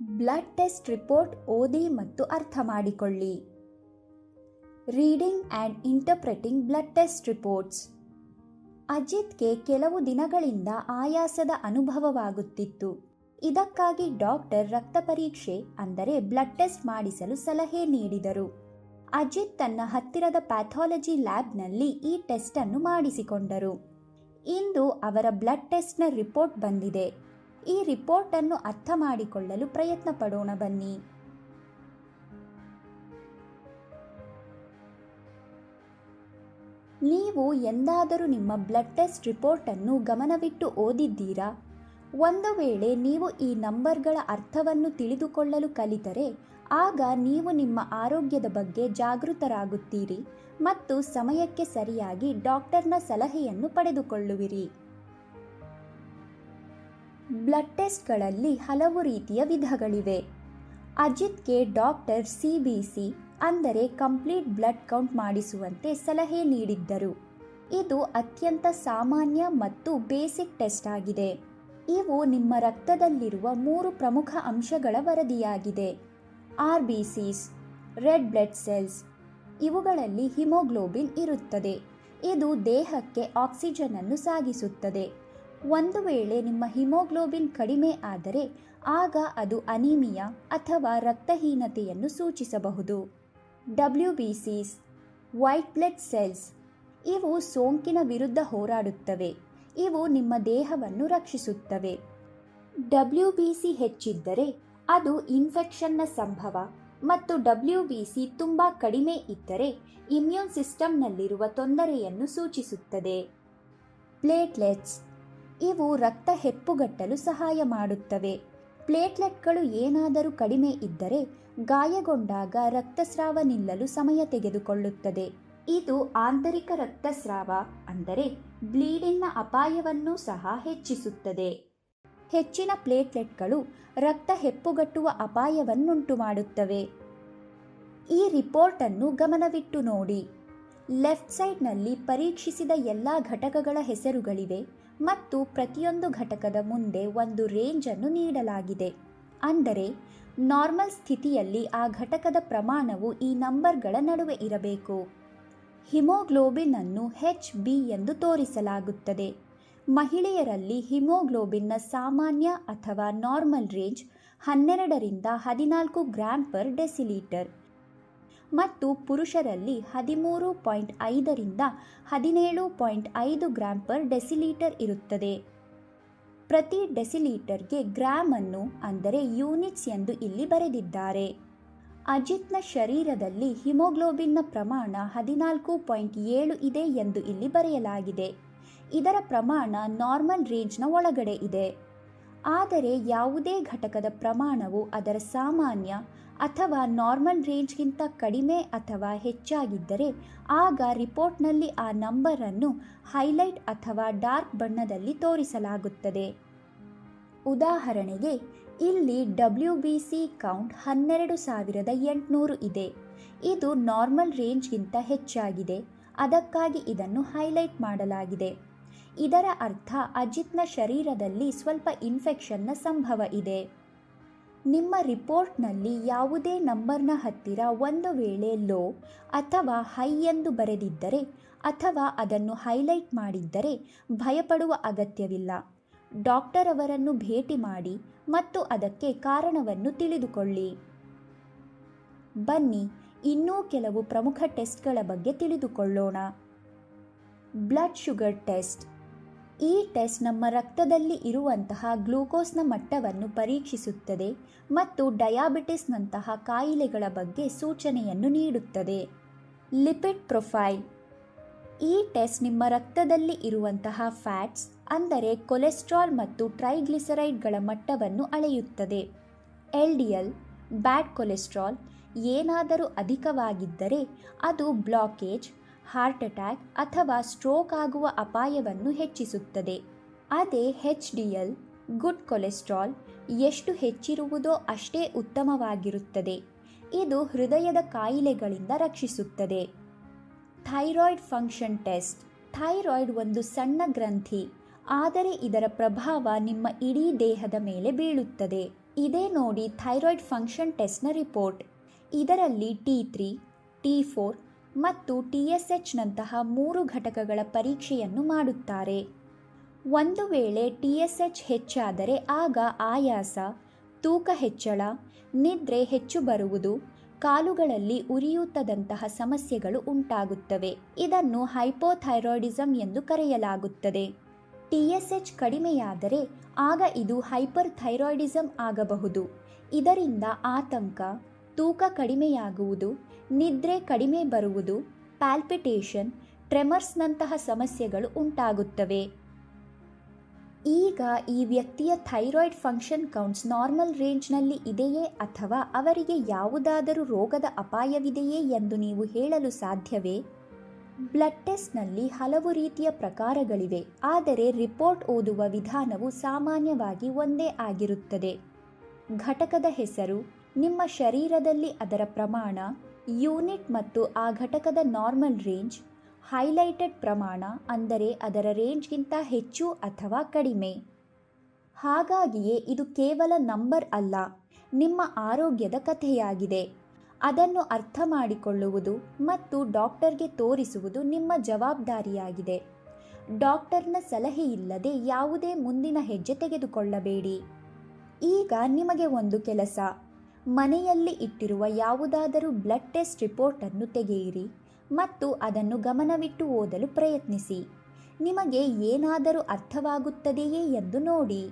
Blood test report ಓದಿ ಮತ್ತು ಅರ್ಥ ಮಾಡಿಕೊಳ್ಳಿ. Reading and interpreting blood test reports. ಅಜಿತ್ಗೆ ಕೆಲವು ದಿನಗಳಿಂದ ಆಯಾಸದ ಅನುಭವವಾಗುತ್ತಿತ್ತು. ಇದಕ್ಕಾಗಿ ಡಾಕ್ಟರ್ ರಕ್ತ ಪರೀಕ್ಷೆ ಅಂದರೆ ಬ್ಲಡ್ ಟೆಸ್ಟ್ ಮಾಡಿಸಲು ಸಲಹೆ ನೀಡಿದರು. ಅಜಿತ್ ತನ್ನ ಹತ್ತಿರದ ಪ್ಯಾಥಾಲಜಿ ಲ್ಯಾಬ್ನಲ್ಲಿ ಈ ಟೆಸ್ಟ್ ಅನ್ನು ಮಾಡಿಸಿಕೊಂಡರು. ಇಂದು ಅವರ ಬ್ಲಡ್ ಟೆಸ್ಟ್ನ ರಿಪೋರ್ಟ್ ಬಂದಿದೆ. ಈ ರಿಪೋರ್ಟ್ ಅನ್ನು ಅರ್ಥ ಮಾಡಿಕೊಳ್ಳಲು ಪ್ರಯತ್ನ ಪಡೋಣ ಬನ್ನಿ. ನೀವು ಎಂದಾದರೂ ನಿಮ್ಮ ಬ್ಲಡ್ ಟೆಸ್ಟ್ ರಿಪೋರ್ಟ್ ಅನ್ನು ಗಮನವಿಟ್ಟು ಓದಿದ್ದೀರಾ? ಒಂದು ವೇಳೆ ನೀವು ಈ ನಂಬರ್ಗಳ ಅರ್ಥವನ್ನು ತಿಳಿದುಕೊಳ್ಳಲು ಕಲಿತರೆ ಆಗ ನೀವು ನಿಮ್ಮ ಆರೋಗ್ಯದ ಬಗ್ಗೆ ಜಾಗೃತರಾಗುತ್ತೀರಿ ಮತ್ತು ಸಮಯಕ್ಕೆ ಸರಿಯಾಗಿ ಡಾಕ್ಟರ್ನ ಸಲಹೆಯನ್ನು ಪಡೆದುಕೊಳ್ಳುವಿರಿ. ಬ್ಲಡ್ ಟೆಸ್ಟ್ಗಳಲ್ಲಿ ಹಲವು ರೀತಿಯ ವಿಧಗಳಿವೆ. ಅಜಿತ್ಗೆ ಡಾಕ್ಟರ್ CBC ಅಂದರೆ ಕಂಪ್ಲೀಟ್ ಬ್ಲಡ್ ಕೌಂಟ್ ಮಾಡಿಸುವಂತೆ ಸಲಹೆ ನೀಡಿದ್ದರು. ಇದು ಅತ್ಯಂತ ಸಾಮಾನ್ಯ ಮತ್ತು ಬೇಸಿಕ್ ಟೆಸ್ಟ್ ಆಗಿದೆ. ಇವು ನಿಮ್ಮ ರಕ್ತದಲ್ಲಿರುವ 3 ಪ್ರಮುಖ ಅಂಶಗಳ ವರದಿಯಾಗಿದೆ. RBCs red blood cells. ಇವುಗಳಲ್ಲಿ ಹಿಮೋಗ್ಲೋಬಿನ್ ಇರುತ್ತದೆ. ಇದು ದೇಹಕ್ಕೆ ಆಕ್ಸಿಜನ್ ಅನ್ನು ಸಾಗಿಸುತ್ತದೆ. ಒಂದು ವೇಳೆ ನಿಮ್ಮ ಹಿಮೋಗ್ಲೋಬಿನ್ ಕಡಿಮೆ ಆದರೆ ಆಗ ಅದು ಅನಿಮಿಯಾ ಅಥವಾ ರಕ್ತಹೀನತೆಯನ್ನು ಸೂಚಿಸಬಹುದು. WBCs white blood cells. ಇವು ಸೋಂಕಿನ ವಿರುದ್ಧ ಹೋರಾಡುತ್ತವೆ. ಇವು ನಿಮ್ಮ ದೇಹವನ್ನು ರಕ್ಷಿಸುತ್ತವೆ. WBC ಹೆಚ್ಚಿದ್ದರೆ ಅದು ಇನ್ಫೆಕ್ಷನ್ನ ಸಂಭವ ಮತ್ತು WBC ತುಂಬ ಕಡಿಮೆ ಇದ್ದರೆ ಇಮ್ಯೂನ್ ಸಿಸ್ಟಮ್ನಲ್ಲಿರುವ ತೊಂದರೆಯನ್ನು ಸೂಚಿಸುತ್ತದೆ. ಪ್ಲೇಟ್ಲೆಟ್ಸ್. ಇವು ರಕ್ತ ಹೆಪ್ಪುಗಟ್ಟಲು ಸಹಾಯ ಮಾಡುತ್ತವೆ. ಪ್ಲೇಟ್ಲೆಟ್ಗಳು ಏನಾದರೂ ಕಡಿಮೆ ಇದ್ದರೆ ಗಾಯಗೊಂಡಾಗ ರಕ್ತಸ್ರಾವ ನಿಲ್ಲಲು ಸಮಯ ತೆಗೆದುಕೊಳ್ಳುತ್ತದೆ. ಇದು ಆಂತರಿಕ ರಕ್ತಸ್ರಾವ ಅಂದರೆ ಬ್ಲೀಡಿಂಗ್ನ ಅಪಾಯವನ್ನು ಸಹ ಹೆಚ್ಚಿಸುತ್ತದೆ. ಹೆಚ್ಚಿನ ಪ್ಲೇಟ್ಲೆಟ್ಗಳು ರಕ್ತ ಹೆಪ್ಪುಗಟ್ಟುವ ಅಪಾಯವನ್ನುಂಟು ಮಾಡುತ್ತವೆ. ಈ ರಿಪೋರ್ಟ್ ಅನ್ನು ಗಮನವಿಟ್ಟು ನೋಡಿ. ಲೆಫ್ಟ್ ಸೈಡ್ನಲ್ಲಿ ಪರೀಕ್ಷಿಸಿದ ಎಲ್ಲ ಘಟಕಗಳ ಹೆಸರುಗಳಿವೆ ಮತ್ತು ಪ್ರತಿಯೊಂದು ಘಟಕದ ಮುಂದೆ ಒಂದು ರೇಂಜ್ ಅನ್ನು ನೀಡಲಾಗಿದೆ. ಅಂದರೆ ನಾರ್ಮಲ್ ಸ್ಥಿತಿಯಲ್ಲಿ ಆ ಘಟಕದ ಪ್ರಮಾಣವು ಈ ನಂಬರ್ಗಳ ನಡುವೆ ಇರಬೇಕು. ಹಿಮೋಗ್ಲೋಬಿನ್ ಅನ್ನು HB ಎಂದು ತೋರಿಸಲಾಗುತ್ತದೆ. ಮಹಿಳೆಯರಲ್ಲಿ ಹಿಮೋಗ್ಲೋಬಿನ್ನ ಸಾಮಾನ್ಯ ಅಥವಾ ನಾರ್ಮಲ್ ರೇಂಜ್ 12ರಿಂದ 14 ಗ್ರಾಂ ಪರ್ ಡೆಸಿಲೀಟರ್ ಮತ್ತು ಪುರುಷರಲ್ಲಿ 13.5ರಿಂದ 17.5 ಗ್ರಾಂ ಪರ್ ಡೆಸಿಲೀಟರ್ ಇರುತ್ತದೆ. ಪ್ರತಿ ಡೆಸಿಲೀಟರ್ಗೆ ಗ್ರಾಂ ಅನ್ನು ಅಂದರೆ ಯೂನಿಟ್ಸ್ ಎಂದು ಇಲ್ಲಿ ಬರೆದಿದ್ದಾರೆ. ಅಜಿತ್ನ ಶರೀರದಲ್ಲಿ ಹಿಮೋಗ್ಲೋಬಿನ್ನ ಪ್ರಮಾಣ 14.7 ಇದೆ ಎಂದು ಇಲ್ಲಿ ಬರೆಯಲಾಗಿದೆ. ಇದರ ಪ್ರಮಾಣ ನಾರ್ಮಲ್ ರೇಂಜ್ನ ಒಳಗಡೆ ಇದೆ. ಆದರೆ ಯಾವುದೇ ಘಟಕದ ಪ್ರಮಾಣವು ಅದರ ಸಾಮಾನ್ಯ ಅಥವಾ ನಾರ್ಮಲ್ ರೇಂಜ್ಗಿಂತ ಕಡಿಮೆ ಅಥವಾ ಹೆಚ್ಚಾಗಿದ್ದರೆ ಆಗ ರಿಪೋರ್ಟ್ನಲ್ಲಿ ಆ ನಂಬರನ್ನು ಹೈಲೈಟ್ ಅಥವಾ ಡಾರ್ಕ್ ಬಣ್ಣದಲ್ಲಿ ತೋರಿಸಲಾಗುತ್ತದೆ. ಉದಾಹರಣೆಗೆ ಇಲ್ಲಿ WBC ಕೌಂಟ್ 12,800 ಇದೆ. ಇದು ನಾರ್ಮಲ್ ರೇಂಜ್ಗಿಂತ ಹೆಚ್ಚಾಗಿದೆ. ಅದಕ್ಕಾಗಿ ಇದನ್ನು ಹೈಲೈಟ್ ಮಾಡಲಾಗಿದೆ. ಇದರ ಅರ್ಥ ಅಜಿತ್ನ ಶರೀರದಲ್ಲಿ ಸ್ವಲ್ಪ ಇನ್ಫೆಕ್ಷನ್ನ ಸಂಭವ ಇದೆ. ನಿಮ್ಮ ರಿಪೋರ್ಟ್ನಲ್ಲಿ ಯಾವುದೇ ನಂಬರ್ನ ಹತ್ತಿರ ಒಂದು ವೇಳೆ ಲೋ ಅಥವಾ ಹೈ ಎಂದು ಬರೆದಿದ್ದರೆ ಅಥವಾ ಅದನ್ನು ಹೈಲೈಟ್ ಮಾಡಿದ್ದರೆ ಭಯಪಡುವ ಅಗತ್ಯವಿಲ್ಲ. ಡಾಕ್ಟರ್ ಅವರನ್ನು ಭೇಟಿ ಮಾಡಿ ಮತ್ತು ಅದಕ್ಕೆ ಕಾರಣವನ್ನು ತಿಳಿದುಕೊಳ್ಳಿ. ಬನ್ನಿ ಇನ್ನೂ ಕೆಲವು ಪ್ರಮುಖ ಟೆಸ್ಟ್ಗಳ ಬಗ್ಗೆ ತಿಳಿದುಕೊಳ್ಳೋಣ. Blood sugar test. ಈ ಟೆಸ್ಟ್ ನಮ್ಮ ರಕ್ತದಲ್ಲಿ ಇರುವಂತಹ ಗ್ಲೂಕೋಸ್ನ ಮಟ್ಟವನ್ನು ಪರೀಕ್ಷಿಸುತ್ತದೆ ಮತ್ತು ಡಯಾಬಿಟಿಸ್ನಂತಹ ಕಾಯಿಲೆಗಳ ಬಗ್ಗೆ ಸೂಚನೆಯನ್ನು ನೀಡುತ್ತದೆ. Lipid profile. ಈ ಟೆಸ್ಟ್ ನಿಮ್ಮ ರಕ್ತದಲ್ಲಿ ಇರುವಂತಹ ಫ್ಯಾಟ್ಸ್ ಅಂದರೆ ಕೊಲೆಸ್ಟ್ರಾಲ್ ಮತ್ತು ಟ್ರೈಗ್ಲಿಸರೈಡ್ಗಳ ಮಟ್ಟವನ್ನು ಅಳೆಯುತ್ತದೆ. LDL ಬ್ಯಾಡ್ ಕೊಲೆಸ್ಟ್ರಾಲ್ ಏನಾದರೂ ಅಧಿಕವಾಗಿದ್ದರೆ ಅದು ಬ್ಲಾಕೇಜ್, ಹಾರ್ಟ್ ಅಟ್ಯಾಕ್ ಅಥವಾ ಸ್ಟ್ರೋಕ್ ಆಗುವ ಅಪಾಯವನ್ನು ಹೆಚ್ಚಿಸುತ್ತದೆ. ಅದೇ HDL ಗುಡ್ ಕೊಲೆಸ್ಟ್ರಾಲ್ ಎಷ್ಟು ಹೆಚ್ಚಿರುವುದೋ ಅಷ್ಟೇ ಉತ್ತಮವಾಗಿರುತ್ತದೆ. ಇದು ಹೃದಯದ ಕಾಯಿಲೆಗಳಿಂದ ರಕ್ಷಿಸುತ್ತದೆ. Thyroid function test. ಥೈರಾಯ್ಡ್ ಒಂದು ಸಣ್ಣ ಗ್ರಂಥಿ, ಆದರೆ ಇದರ ಪ್ರಭಾವ ನಿಮ್ಮ ಇಡೀ ದೇಹದ ಮೇಲೆ ಬೀಳುತ್ತದೆ. ಇದೇ ನೋಡಿ ಥೈರಾಯ್ಡ್ ಫಂಕ್ಷನ್ ಟೆಸ್ಟ್ನ ರಿಪೋರ್ಟ್. ಇದರಲ್ಲಿ T3, T4 ಮತ್ತು TSHನಂತಹ 3 ಘಟಕಗಳ ಪರೀಕ್ಷೆಯನ್ನು ಮಾಡುತ್ತಾರೆ. ಒಂದು ವೇಳೆ TSH ಹೆಚ್ಚಾದರೆ ಆಗ ಆಯಾಸ, ತೂಕ ಹೆಚ್ಚಳ, ನಿದ್ರೆ ಹೆಚ್ಚು ಬರುವುದು, ಕಾಲುಗಳಲ್ಲಿ ಉರಿಯೂತದಂತಹ ಸಮಸ್ಯೆಗಳು ಉಂಟಾಗುತ್ತವೆ. ಇದನ್ನು ಹೈಪೋಥೈರಾಯ್ಡಿಸಮ್ ಎಂದು ಕರೆಯಲಾಗುತ್ತದೆ. TSH ಕಡಿಮೆಯಾದರೆ ಆಗ ಇದು ಹೈಪರ್ ಥೈರಾಯ್ಡಿಸಮ್ ಆಗಬಹುದು. ಇದರಿಂದ ಆತಂಕ, ತೂಕ ಕಡಿಮೆಯಾಗುವುದು, ನಿದ್ರೆ ಕಡಿಮೆ ಬರುವುದು, ಪ್ಯಾಲ್ಪಿಟೇಷನ್, ಟ್ರೆಮರ್ಸ್ನಂತಹ ಸಮಸ್ಯೆಗಳು ಉಂಟಾಗುತ್ತವೆ. ಈಗ ಈ ವ್ಯಕ್ತಿಯ ಥೈರಾಯ್ಡ್ ಫಂಕ್ಷನ್ ಕೌಂಟ್ಸ್ ನಾರ್ಮಲ್ ರೇಂಜ್ನಲ್ಲಿ ಇದೆಯೇ ಅಥವಾ ಅವರಿಗೆ ಯಾವುದಾದರೂ ರೋಗದ ಅಪಾಯವಿದೆಯೇ ಎಂದು ನೀವು ಹೇಳಲು ಸಾಧ್ಯವೇ? ಬ್ಲಡ್ ಟೆಸ್ಟ್ನಲ್ಲಿ ಹಲವು ರೀತಿಯ ಪ್ರಕಾರಗಳಿವೆ, ಆದರೆ ರಿಪೋರ್ಟ್ ಓದುವ ವಿಧಾನವು ಸಾಮಾನ್ಯವಾಗಿ ಒಂದೇ ಆಗಿರುತ್ತದೆ. ಘಟಕದ ಹೆಸರು, ನಿಮ್ಮ ಶರೀರದಲ್ಲಿ ಅದರ ಪ್ರಮಾಣ, ಯೂನಿಟ್ ಮತ್ತು ಆ ಘಟಕದ ನಾರ್ಮಲ್ ರೇಂಜ್, ಹೈಲೈಟೆಡ್ ಪ್ರಮಾಣ ಅಂದರೆ ಅದರ ರೇಂಜ್ಗಿಂತ ಹೆಚ್ಚು ಅಥವಾ ಕಡಿಮೆ. ಹಾಗಾಗಿಯೇ ಇದು ಕೇವಲ ನಂಬರ್ ಅಲ್ಲ, ನಿಮ್ಮ ಆರೋಗ್ಯದ ಕಥೆಯಾಗಿದೆ. ಅದನ್ನು ಅರ್ಥ ಮಾಡಿಕೊಳ್ಳುವುದು ಮತ್ತು ಡಾಕ್ಟರ್ಗೆ ತೋರಿಸುವುದು ನಿಮ್ಮ ಜವಾಬ್ದಾರಿಯಾಗಿದೆ. ಡಾಕ್ಟರ್ನ ಸಲಹೆಯಿಲ್ಲದೆ ಯಾವುದೇ ಮುಂದಿನ ಹೆಜ್ಜೆ ತೆಗೆದುಕೊಳ್ಳಬೇಡಿ. ಈಗ ನಿಮಗೆ ಒಂದು ಕೆಲಸ, ಮನೆಯಲ್ಲಿ ಇಟ್ಟಿರುವ ಯಾವುದಾದರೂ ಬ್ಲಡ್ ಟೆಸ್ಟ್ ರಿಪೋರ್ಟನ್ನು ತೆಗೆಯಿರಿ ಮತ್ತು ಅದನ್ನು ಗಮನವಿಟ್ಟು ಓದಲು ಪ್ರಯತ್ನಿಸಿ. ನಿಮಗೆ ಏನಾದರೂ ಅರ್ಥವಾಗುತ್ತದೆಯೇ ಎಂದು ನೋಡಿ.